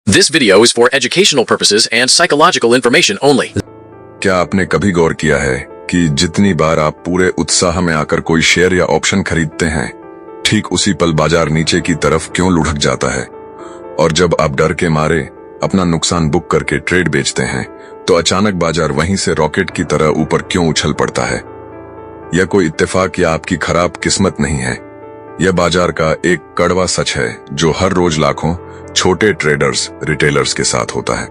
This video is for educational purposes and psychological information only. क्या आपने कभी गौर किया है कि जितनी बार आप पूरे उत्साह में आकर कोई शेयर या ऑप्शन खरीदते हैं, ठीक उसी पल बाजार नीचे की तरफ क्यों लुढ़क जाता है? और जब आप डर के मारे अपना नुकसान बुक करके ट्रेड बेचते हैं, तो अचानक बाजार वहीं से रॉकेट की तरह ऊपर क्यों उछल पड़ता है? यह कोई इत्तेफाक या आपकी खराब किस्मत नहीं है। यह बाजार का एक कड़वा सच है जो हर रोज लाखों छोटे ट्रेडर्स, रिटेलर्स के साथ होता है।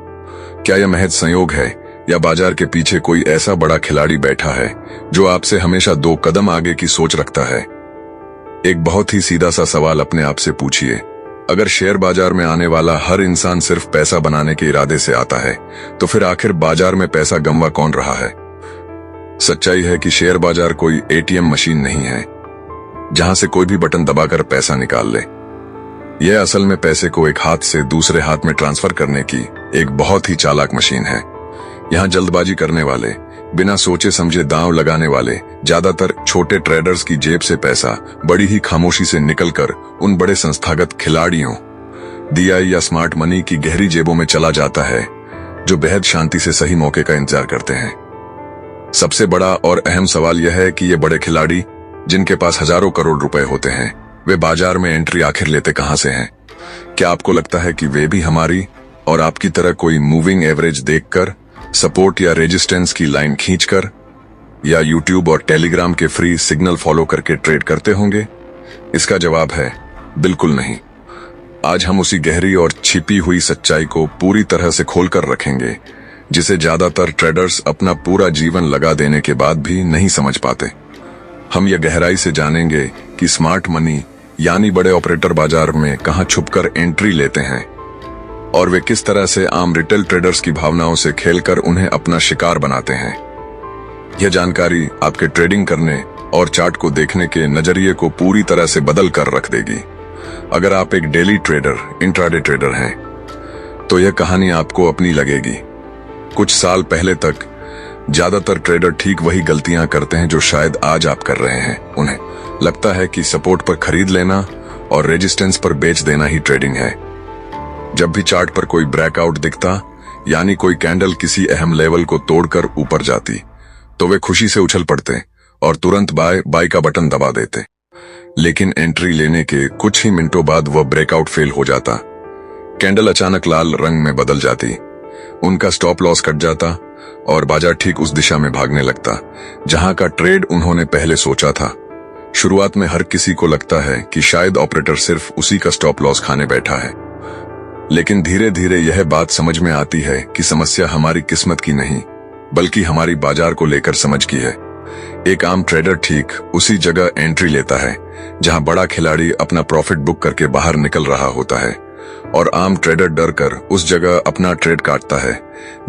क्या यह महज संयोग है या बाजार के पीछे कोई ऐसा बड़ा खिलाड़ी बैठा है जो आपसे हमेशा 2 कदम आगे की सोच रखता है? एक बहुत ही सीधा सा सवाल अपने आप से पूछिए, अगर शेयर बाजार में आने वाला हर इंसान सिर्फ पैसा बनाने के इरादे से आता है, तो फिर आखिर बाजार में पैसा गंवा कौन रहा है? सच्चाई है कि शेयर बाजार कोई एटीएम मशीन नहीं है जहां से कोई भी बटन दबाकर पैसा निकाल ले। यह असल में पैसे को एक हाथ से दूसरे हाथ में ट्रांसफर करने की एक बहुत ही चालाक मशीन है। यहाँ जल्दबाजी करने वाले, बिना सोचे समझे दांव लगाने वाले ज्यादातर छोटे ट्रेडर्स की जेब से पैसा बड़ी ही खामोशी से निकलकर उन बड़े संस्थागत खिलाड़ियों, DI या स्मार्ट मनी की गहरी जेबों में चला जाता है, जो बेहद शांति से सही मौके का इंतजार करते हैं। सबसे बड़ा और अहम सवाल यह है कि ये बड़े खिलाड़ी, जिनके पास हजारों करोड़ रुपए होते हैं, वे बाजार में एंट्री आखिर लेते कहां से हैं? क्या आपको लगता है कि वे भी हमारी और आपकी तरह कोई मूविंग एवरेज देखकर, सपोर्ट या रेजिस्टेंस की लाइन खींचकर, या यूट्यूब और टेलीग्राम के फ्री सिग्नल फॉलो करके ट्रेड करते होंगे? इसका जवाब है बिल्कुल नहीं। आज हम उसी गहरी और छिपी हुई सच्चाई को पूरी तरह से खोलकर रखेंगे, जिसे ज्यादातर ट्रेडर्स अपना पूरा जीवन लगा देने के बाद भी नहीं समझ पाते। हम यह गहराई से जानेंगे कि स्मार्ट मनी यानी बड़े ऑपरेटर बाजार में कहां छुपकर एंट्री लेते हैं और वे किस तरह से आम रिटेल ट्रेडर्स की भावनाओं से खेलकर उन्हें अपना शिकार बनाते हैं। यह जानकारी आपके ट्रेडिंग करने और चार्ट को देखने के नजरिए को पूरी तरह से बदल कर रख देगी। अगर आप एक डेली ट्रेडर, इंट्राडे ट्रेडर हैं, तो यह कहानी आपको अपनी लगेगी। कुछ साल पहले तक ज्यादातर ट्रेडर ठीक वही गलतियां करते हैं जो शायद आज आप कर रहे हैं। उन्हें लगता है कि सपोर्ट पर खरीद लेना और रेजिस्टेंस पर बेच देना ही ट्रेडिंग है। जब भी चार्ट पर कोई ब्रेकआउट दिखता, यानी कोई कैंडल किसी अहम लेवल को तोड़कर ऊपर जाती, तो वे खुशी से उछल पड़ते और तुरंत बाय का बटन दबा देते। लेकिन एंट्री लेने के कुछ ही मिनटों बाद वह ब्रेकआउट फेल हो जाता, कैंडल अचानक लाल रंग में बदल जाती, उनका स्टॉप लॉस कट जाता और बाजार ठीक उस दिशा में भागने लगता जहां का ट्रेड उन्होंने पहले सोचा था। शुरुआत में हर किसी को लगता है कि शायद ऑपरेटर सिर्फ उसी का स्टॉप लॉस खाने बैठा है, लेकिन धीरे धीरे यह बात समझ में आती है कि समस्या हमारी किस्मत की नहीं, बल्कि हमारी बाजार को लेकर समझ की है। एक आम ट्रेडर ठीक उसी जगह एंट्री लेता है जहां बड़ा खिलाड़ी अपना प्रॉफिट बुक करके बाहर निकल रहा होता है, और आम ट्रेडर डर कर उस जगह अपना ट्रेड काटता है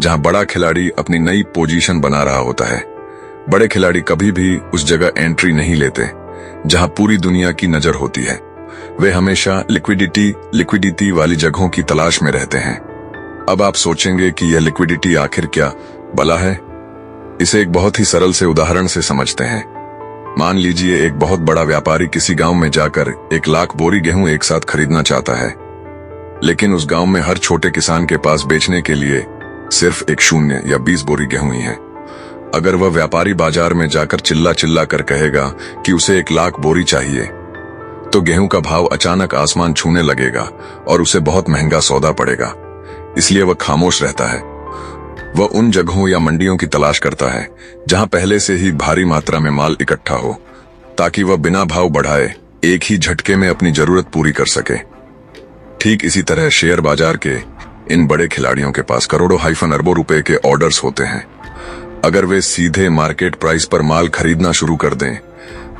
जहां बड़ा खिलाड़ी अपनी नई पोजीशन बना रहा होता है। बड़े खिलाड़ी कभी भी उस जगह एंट्री नहीं लेते जहां पूरी दुनिया की नजर होती है। वे हमेशा लिक्विडिटी वाली जगहों की तलाश में रहते हैं। अब आप सोचेंगे कि यह लिक्विडिटी आखिर क्या भला है? इसे एक बहुत ही सरल से उदाहरण से समझते हैं। मान लीजिए एक बहुत बड़ा व्यापारी किसी गांव में जाकर 1 लाख बोरी गेहूं एक साथ खरीदना चाहता है, लेकिन उस गांव में हर छोटे किसान के पास बेचने के लिए सिर्फ एक 0 या 20 बोरी गेहूं ही है। अगर वह व्यापारी बाजार में जाकर चिल्ला कर कहेगा कि उसे 1 लाख बोरी चाहिए, तो गेहूं का भाव अचानक आसमान छूने लगेगा और उसे बहुत महंगा सौदा पड़ेगा। इसलिए वह खामोश रहता है। वह उन जगहों या मंडियों की तलाश करता है जहां पहले से ही भारी मात्रा में माल इकट्ठा हो, ताकि वह बिना भाव बढ़ाए एक ही झटके में अपनी जरूरत पूरी कर सके। ठीक इसी तरह शेयर बाजार के इन बड़े खिलाड़ियों के पास करोड़ों अरबों रुपए के ऑर्डर्स होते हैं। अगर वे सीधे मार्केट प्राइस पर माल खरीदना शुरू कर दें,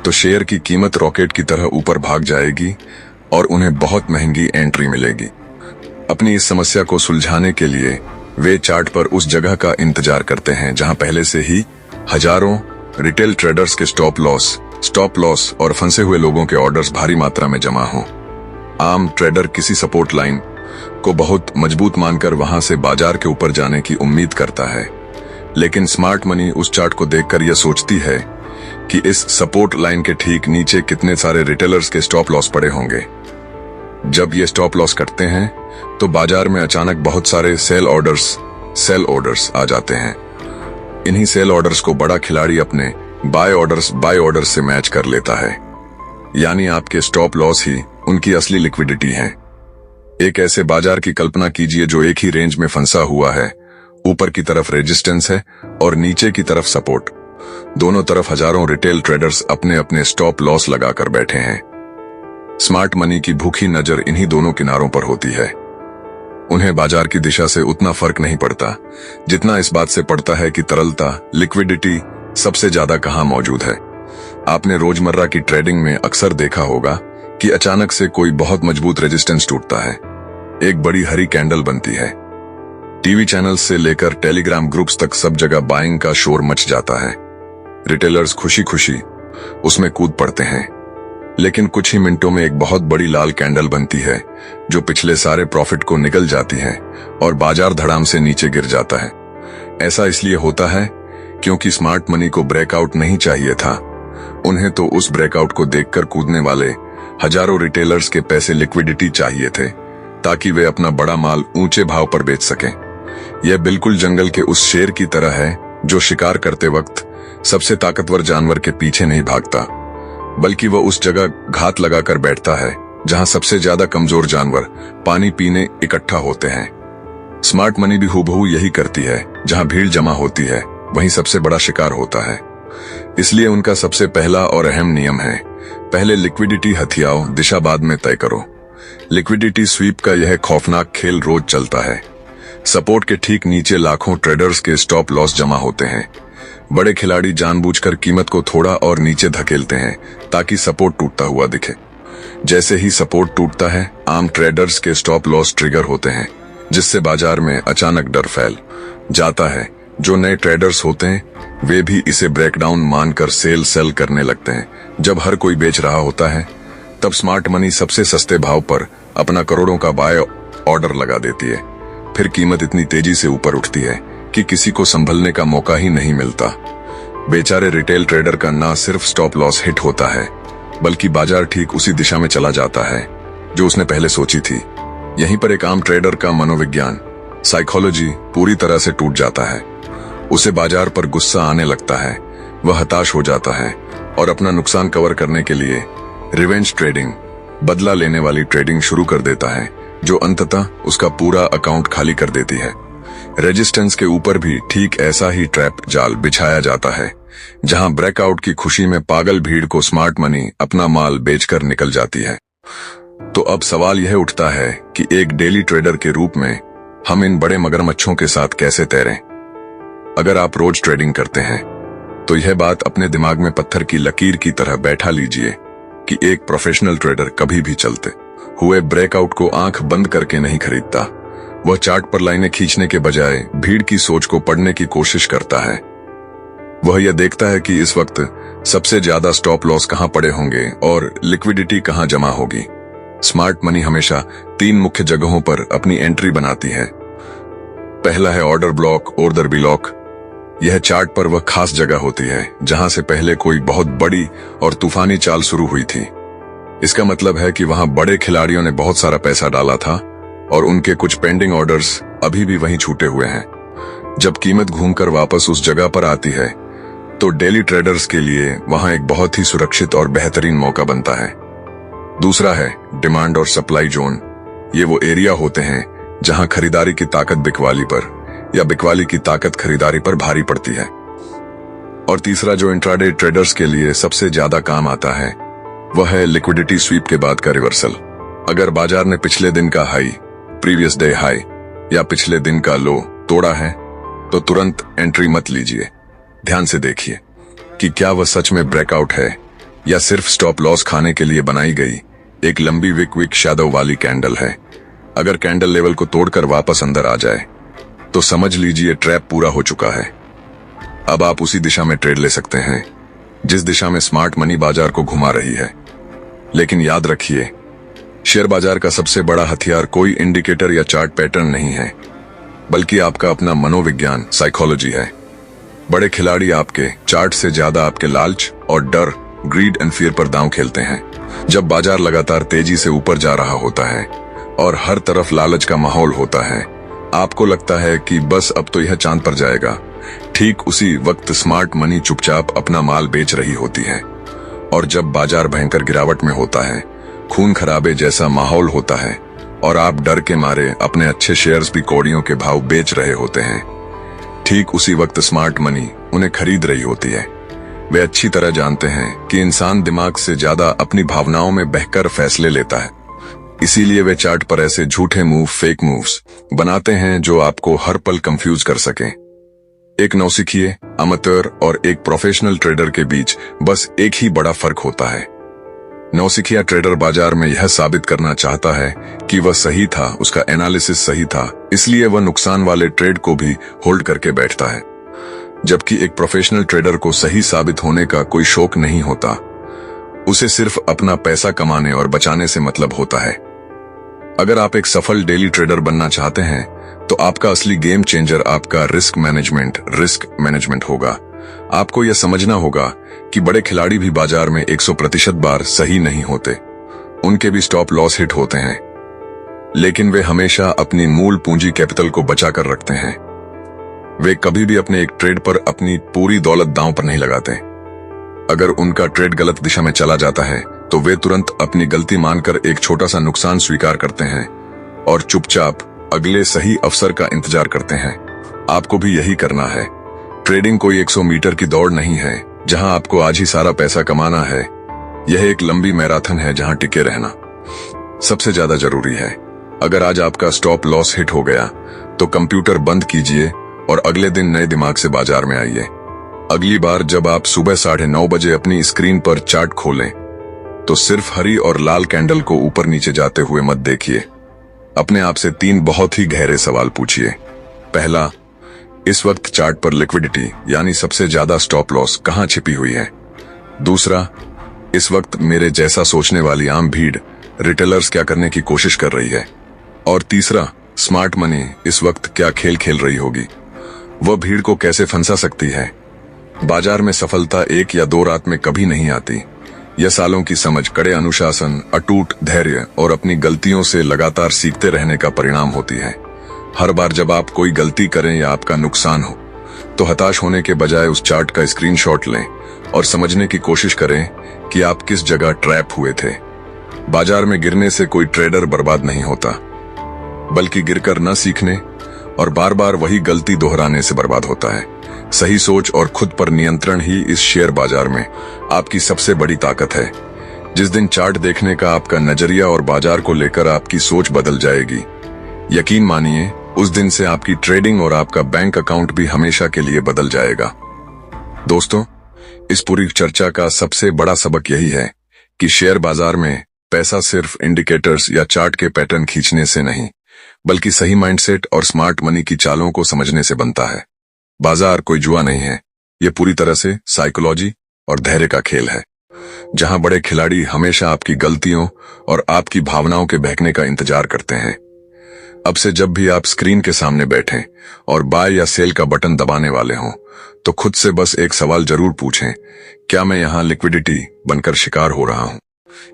तो शेयर की कीमत रॉकेट की तरह ऊपर भाग जाएगी और उन्हें बहुत महंगी एंट्री मिलेगी। अपनी इस समस्या को सुलझाने के लिए वे चार्ट पर उस जगह का इंतजार करते हैं जहां पहले से ही हजारों रिटेल ट्रेडर्स के स्टॉप लॉस और फंसे हुए लोगों के ऑर्डर्स भारी मात्रा में जमा हों। आम ट्रेडर किसी सपोर्ट लाइन को बहुत मजबूत मानकर वहां से बाजार के ऊपर जाने की उम्मीद करता है, लेकिन स्मार्ट मनी उस चार्ट को देखकर यह सोचती है कि इस सपोर्ट लाइन के ठीक नीचे कितने सारे रिटेलर्स के स्टॉप लॉस पड़े होंगे। जब ये स्टॉप लॉस कटते हैं तो बाजार में अचानक बहुत सारे सेल ऑर्डर्स आ जाते हैं। इन्हीं सेल ऑर्डर्स को बड़ा खिलाड़ी अपने बाय ऑर्डर्स से मैच कर लेता है, यानी आपके स्टॉप लॉस ही उनकी असली लिक्विडिटी है। एक ऐसे बाजार की कल्पना कीजिए जो एक ही रेंज में फंसा हुआ है। ऊपर की तरफ रेजिस्टेंस है और नीचे की तरफ सपोर्ट। दोनों तरफ हजारों रिटेल ट्रेडर्स अपने अपने स्टॉप लॉस लगाकर बैठे हैं। स्मार्ट मनी की भूखी नजर इन्हीं दोनों किनारों पर होती है। उन्हें बाजार की दिशा से उतना फर्क नहीं पड़ता जितना इस बात से पड़ता है कि तरलता, लिक्विडिटी सबसे ज्यादा कहां मौजूद है। आपने रोजमर्रा की ट्रेडिंग में अक्सर देखा होगा कि अचानक से कोई बहुत मजबूत रेजिस्टेंस टूटता है, एक बड़ी हरी कैंडल बनती है। टीवी चैनल्स से लेकर टेलीग्राम ग्रुप्स तक सब जगह बाइंग का शोर मच जाता है। रिटेलर्स खुशी खुशी उसमें कूद पड़ते हैं, लेकिन कुछ ही मिनटों में एक बहुत बड़ी लाल कैंडल बनती है जो पिछले सारे प्रॉफिट को निगल जाती है और बाजार धड़ाम से नीचे गिर जाता है। ऐसा इसलिए होता है क्योंकि स्मार्ट मनी को ब्रेकआउट नहीं चाहिए था। उन्हें तो उस ब्रेकआउट को देखकर कूदने वाले हजारों रिटेलर्स के पैसे लिक्विडिटी चाहिए थे ताकि वे अपना बड़ा माल ऊंचे भाव पर बेच सकें। यह बिल्कुल जंगल के उस शेर की तरह है जो शिकार करते वक्त सबसे ताकतवर जानवर के पीछे नहीं भागता, बल्कि वह उस जगह घात लगाकर बैठता है जहां सबसे ज्यादा कमजोर जानवर पानी पीने इकट्ठा होते हैं। स्मार्ट मनी भी हूबहू यही करती है। जहां भीड़ जमा होती है वहीं सबसे बड़ा शिकार होता है। इसलिए उनका सबसे पहला और अहम नियम है, पहले लिक्विडिटी हथियाओ, दिशा बाद में तय करो। लिक्विडिटी स्वीप का यह खौफनाक खेल रोज चलता है। सपोर्ट के ठीक नीचे लाखों ट्रेडर्स के स्टॉप लॉस जमा होते हैं। बड़े खिलाड़ी जानबूझकर कीमत को थोड़ा और नीचे धकेलते हैं ताकि सपोर्ट टूटता हुआ दिखे। जैसे ही सपोर्ट टूटता है, आम ट्रेडर्स के स्टॉप लॉस ट्रिगर होते हैं, जिससे बाजार में अचानक डर फैल जाता है। जो नए ट्रेडर्स होते हैं वे भी इसे ब्रेकडाउन मानकर सेल करने लगते हैं। जब हर कोई बेच रहा होता है तब स्मार्ट मनी सबसे सस्ते भाव पर अपना करोड़ों का बाय ऑर्डर लगा देती है। फिर कीमत इतनी तेजी से ऊपर उठती है कि किसी को संभलने का मौका ही नहीं मिलता। बेचारे रिटेल ट्रेडर का ना सिर्फ स्टॉप लॉस हिट होता है, बल्कि बाजार ठीक उसी दिशा में चला जाता है जो उसने पहले सोची थी। यहीं पर एक आम ट्रेडर का मनोविज्ञान, साइकोलॉजी पूरी तरह से टूट जाता है। उसे बाजार पर गुस्सा आने लगता है, वह हताश हो जाता है और अपना नुकसान कवर करने के लिए रिवेंज ट्रेडिंग, बदला लेने वाली ट्रेडिंग शुरू कर देता है, जो अंततः उसका पूरा अकाउंट खाली कर देती है। रेजिस्टेंस के ऊपर भी ठीक ऐसा ही ट्रैप जाल बिछाया जाता है, जहां ब्रेकआउट की खुशी में पागल भीड़ को स्मार्ट मनी अपना माल बेचकर निकल जाती है। तो अब सवाल यह उठता है कि एक डेली ट्रेडर के रूप में हम इन बड़े मगरमच्छों के साथ कैसे तैरें। अगर आप रोज ट्रेडिंग करते हैं तो यह बात अपने दिमाग में पत्थर की लकीर की तरह बैठा लीजिए कि एक प्रोफेशनल ट्रेडर कभी भी चलते हुए ब्रेकआउट को आंख बंद करके नहीं खरीदता। वह चार्ट पर लाइनें खींचने के बजाय भीड़ की सोच को पढ़ने की कोशिश करता है। वह यह देखता है कि इस वक्त सबसे ज्यादा स्टॉप लॉस कहां पड़े होंगे और लिक्विडिटी कहां जमा होगी। स्मार्ट मनी हमेशा 3 मुख्य जगहों पर अपनी एंट्री बनाती है। पहला है ऑर्डर ब्लॉक, ऑर्डर ब्लॉक। यह चार्ट पर वह खास जगह होती है जहां से पहले कोई बहुत बड़ी और तूफानी चाल शुरू हुई थी। इसका मतलब है कि वहां बड़े खिलाड़ियों ने बहुत सारा पैसा डाला था और उनके कुछ पेंडिंग ऑर्डर्स अभी भी वहीं छूटे हुए हैं। जब कीमत घूमकर वापस उस जगह पर आती है तो डेली ट्रेडर्स के लिए वहां एक बहुत ही सुरक्षित और बेहतरीन मौका बनता है। दूसरा है डिमांड और सप्लाई जोन। ये वो एरिया होते हैं जहां खरीदारी की ताकत बिकवाली पर या बिकवाली की ताकत खरीदारी पर भारी पड़ती है। और तीसरा जो इंट्राडे ट्रेडर्स के लिए सबसे ज्यादा काम आता है वह है लिक्विडिटी स्वीप के बाद का रिवर्सल। अगर बाजार ने पिछले दिन का हाई, प्रीवियस डे हाई या पिछले दिन का लो तोड़ा है तो तुरंत एंट्री मत लीजिए। ध्यान से देखिए कि क्या वह सच में ब्रेकआउट है या सिर्फ स्टॉप लॉस खाने के लिए बनाई गई एक लंबी विक शैडो वाली कैंडल है। अगर कैंडल लेवल को तोड़कर वापस अंदर आ जाए तो समझ लीजिए ट्रैप पूरा हो चुका है। अब आप उसी दिशा में ट्रेड ले सकते हैं जिस दिशा में स्मार्ट मनी बाजार को घुमा रही है। लेकिन याद रखिए, शेयर बाजार का सबसे बड़ा हथियार कोई इंडिकेटर या चार्ट पैटर्न नहीं है, बल्कि आपका अपना मनोविज्ञान, साइकोलॉजी है। बड़े खिलाड़ी आपके चार्ट से ज्यादा आपके लालच और डर, ग्रीड एंड फियर पर दांव खेलते हैं। जब बाजार लगातार तेजी से ऊपर जा रहा होता है और हर तरफ लालच का माहौल होता है, आपको लगता है कि बस अब तो यह चांद पर जाएगा। ठीक उसी वक्त स्मार्ट मनी चुपचाप अपना माल बेच रही होती है। और जब बाजार भयंकर गिरावट में होता है, खून खराबे जैसा माहौल होता है और आप डर के मारे अपने अच्छे शेयर्स भी कौड़ियों के भाव बेच रहे होते हैं, ठीक उसी वक्त स्मार्ट मनी उन्हें खरीद रही होती है। वे अच्छी तरह जानते हैं कि इंसान दिमाग से ज्यादा अपनी भावनाओं में बहकर फैसले लेता है। इसीलिए वे चार्ट पर ऐसे झूठे मूव, फेक मूव्स बनाते हैं जो आपको हर पल कंफ्यूज कर सकें। एक नौसिखिए, अमतौर और एक प्रोफेशनल ट्रेडर के बीच बस एक ही बड़ा फर्क होता है। नौसिखिया ट्रेडर बाजार में यह साबित करना चाहता है कि वह सही था, उसका एनालिसिस सही था, इसलिए वह नुकसान वाले ट्रेड को भी होल्ड करके बैठता है। जबकि एक प्रोफेशनल ट्रेडर को सही साबित होने का कोई शौक नहीं होता, उसे सिर्फ अपना पैसा कमाने और बचाने से मतलब होता है। अगर आप एक सफल डेली ट्रेडर बनना चाहते हैं तो आपका असली गेम चेंजर आपका रिस्क मैनेजमेंट होगा। आपको यह समझना होगा कि बड़े खिलाड़ी भी बाजार में 100% बार सही नहीं होते, उनके भी स्टॉप लॉस हिट होते हैं, लेकिन वे हमेशा अपनी मूल पूंजी कैपिटल को बचा कर रखते हैं। वे कभी भी अपने एक ट्रेड पर अपनी पूरी दौलत दांव पर नहीं लगाते। अगर उनका ट्रेड गलत दिशा में चला जाता है तो वे तुरंत अपनी गलती मानकर एक छोटा सा नुकसान स्वीकार करते हैं और चुपचाप अगले सही अवसर का इंतजार करते हैं। आपको भी यही करना है। ट्रेडिंग कोई 100 मीटर की दौड़ नहीं है जहां आपको आज ही सारा पैसा कमाना है। यह एक लंबी मैराथन है जहां टिके रहना सबसे ज्यादा जरूरी है। अगर आज आपका स्टॉप लॉस हिट हो गया तो कंप्यूटर बंद कीजिए और अगले दिन नए दिमाग से बाजार में आइए। अगली बार जब आप सुबह 9:30 बजे अपनी स्क्रीन पर चार्ट खोलें तो सिर्फ हरी और लाल कैंडल को ऊपर नीचे जाते हुए मत देखिए। अपने आप से 3 बहुत ही गहरे सवाल पूछिए। पहला, इस वक्त चार्ट पर लिक्विडिटी यानी सबसे ज्यादा स्टॉप लॉस कहां छिपी हुई है? दूसरा, इस वक्त मेरे जैसा सोचने वाली आम भीड़ रिटेलर्स क्या करने की कोशिश कर रही है? और तीसरा, स्मार्ट मनी इस वक्त क्या खेल खेल रही होगी? वह भीड़ को कैसे फंसा सकती है? बाजार में सफलता 1 या 2 रात में कभी नहीं आती। यह सालों की समझ, कड़े अनुशासन, अटूट धैर्य और अपनी गलतियों से लगातार सीखते रहने का परिणाम होती है। हर बार जब आप कोई गलती करें या आपका नुकसान हो तो हताश होने के बजाय उस चार्ट का स्क्रीनशॉट लें और समझने की कोशिश करें कि आप किस जगह ट्रैप हुए थे। बाजार में गिरने से कोई ट्रेडर बर्बाद नहीं होता, बल्कि गिरकर न सीखने और बार बार वही गलती दोहराने से बर्बाद होता है। सही सोच और खुद पर नियंत्रण ही इस शेयर बाजार में आपकी सबसे बड़ी ताकत है। जिस दिन चार्ट देखने का आपका नजरिया और बाजार को लेकर आपकी सोच बदल जाएगी, यकीन मानिए उस दिन से आपकी ट्रेडिंग और आपका बैंक अकाउंट भी हमेशा के लिए बदल जाएगा। दोस्तों, इस पूरी चर्चा का सबसे बड़ा सबक यही है कि शेयर बाजार में पैसा सिर्फ इंडिकेटर्स या चार्ट के पैटर्न खींचने से नहीं, बल्कि सही माइंडसेट और स्मार्ट मनी की चालों को समझने से बनता है। बाजार कोई जुआ नहीं है, ये पूरी तरह से साइकोलॉजी और धैर्य का खेल है, जहां बड़े खिलाड़ी हमेशा आपकी गलतियों और आपकी भावनाओं के बहकने का इंतजार करते हैं। अब से जब भी आप स्क्रीन के सामने बैठें और बाय या सेल का बटन दबाने वाले हों, तो खुद से बस एक सवाल जरूर पूछें, क्या मैं यहां लिक्विडिटी बनकर शिकार हो रहा हूं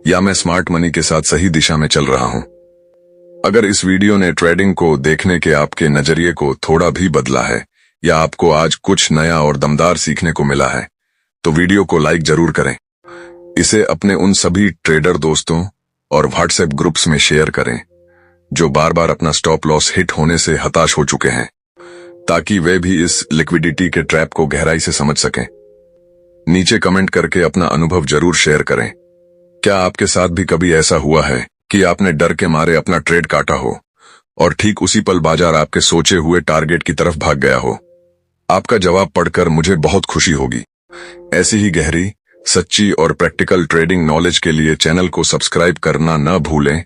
या मैं स्मार्ट मनी के साथ सही दिशा में चल रहा हूं? अगर इस वीडियो ने ट्रेडिंग को देखने के आपके नजरिए को थोड़ा भी बदला है या आपको आज कुछ नया और दमदार सीखने को मिला है, तो वीडियो को लाइक जरूर करें। इसे अपने उन सभी ट्रेडर दोस्तों और व्हाट्सएप ग्रुप्स में शेयर करें जो बार बार अपना स्टॉप लॉस हिट होने से हताश हो चुके हैं, ताकि वे भी इस लिक्विडिटी के ट्रैप को गहराई से समझ सकें। नीचे कमेंट करके अपना अनुभव जरूर शेयर करें। क्या आपके साथ भी कभी ऐसा हुआ है कि आपने डर के मारे अपना ट्रेड काटा हो और ठीक उसी पल बाजार आपके सोचे हुए टारगेट की तरफ भाग गया हो? आपका जवाब पढ़कर मुझे बहुत खुशी होगी। ऐसी ही गहरी, सच्ची और प्रैक्टिकल ट्रेडिंग नॉलेज के लिए चैनल को सब्सक्राइब करना न भूलें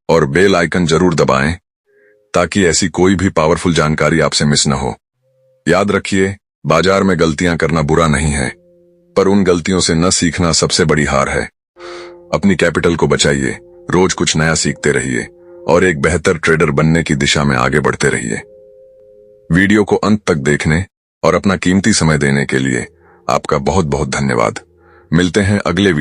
और बेल आइकन जरूर दबाएं, ताकि ऐसी कोई भी पावरफुल जानकारी आपसे मिस न हो। याद रखिए, बाजार में गलतियां करना बुरा नहीं है, पर उन गलतियों से न सीखना सबसे बड़ी हार है। अपनी कैपिटल को बचाइए, रोज कुछ नया सीखते रहिए और एक बेहतर ट्रेडर बनने की दिशा में आगे बढ़ते रहिए। वीडियो को अंत तक देखने और अपना कीमती समय देने के लिए आपका बहुत बहुत धन्यवाद। मिलते हैं अगले वीडियो